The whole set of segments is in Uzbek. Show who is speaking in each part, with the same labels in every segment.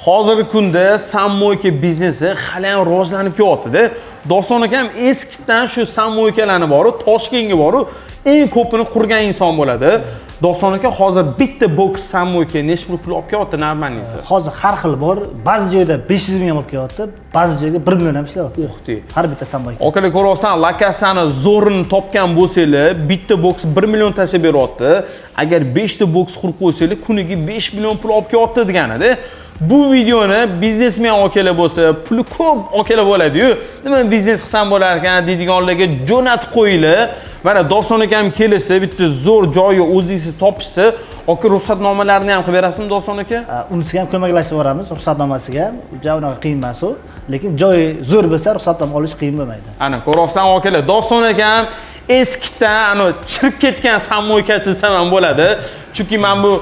Speaker 1: Hozirgi kunda sammoyka biznesi hali ham rivojlanib kelyapti-da. Doston akam eskidan shu sammoykalarni boru, Toshkentga boru eng ko'pini qurgan inson bo'ladi. Doston aka hozir bitta boks sammoyka necha pul olib kelyapti normalnisi?
Speaker 2: Hozir har xil bor. Ba'zi joyda 500 ming ham olib kelyapti, ba'zi joyda 1 million ham ishlayapti.
Speaker 1: O'xti.
Speaker 2: Har bitta sammoyka.
Speaker 1: Akalar ko'rasizlar, lokatsiyani zo'rini topgan bo'lsanglar, bitta boks 1 million tashlab beryapti. Agar 5 ta boks qurib qo'ysanglar, kuniga 5 million pul olib kelyapti degani-da. Bu videoni biznesmen akalar bo'lsa, puli ko'p akalar bo'ladi-yu. Nima biznes qilsam bo'lar ekan deydiganlarga jo'natib qo'yinglar. Mana Doston akam kelsa, bitta zo'r joyi o'zingiz topishsa, aka ruxsatnomalarni ham qilib berasizmi Doston aka?
Speaker 2: Unisiga ham ko'maklashib boramiz, ruxsatnomasiga. Unaqa qiyin emas u, lekin joyi zo'r bo'lsa ruxsatnoma olish qiyin bo'lmaydi.
Speaker 1: Ana ko'rasizlar akalar, Doston akam eskidan chirib ketgan sammoykachi desam ham bo'ladi. Chunki men bu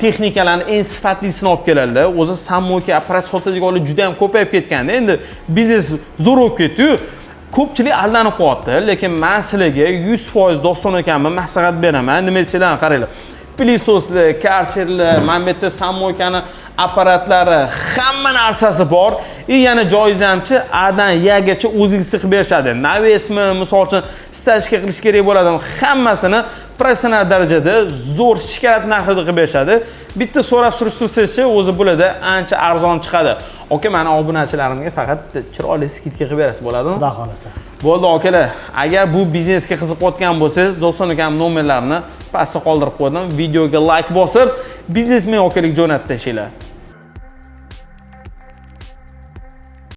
Speaker 1: texnikalarni eng sifatlisini olib keladilar. O'zi sammoyka apparat sotadiganlar juda ham ko'payib ketganda, endi biznes zo'r bo'lib ketdi-yu. Ko'pchilik aldanib qo'yapti, lekin men sizlarga 100% Doston akamni maslahat beraman. Nima desanglar qaranglar. Plisoslar, karcherlar, mana bu yerda sammoykani apparatlari, hamma narsasi bor. Yana joyizamchi Adan Yagacha o'zingiz qilib berishadi. Navesmi, misol uchun stajga qilish kerak bo'ladi, hammasini professional darajada zo'r shikolat narxida qilib berishadi. Bitta so'rab surishtirsangiz, o'zi bo'ladi, ancha arzon chiqadi. Oka, meni obunachilarimga faqat chiroyli skidka qilib berasiz bo'ladimi?
Speaker 2: Xudo xolasa.
Speaker 1: Bo'ldi akalar. Agar bu biznesga qiziqayotgan bo'lsangiz, Doston akam nomerlarini pastda qoldirib qo'ydim. Videoga like bosib, biznesmen akalik jo'natib tashinglar.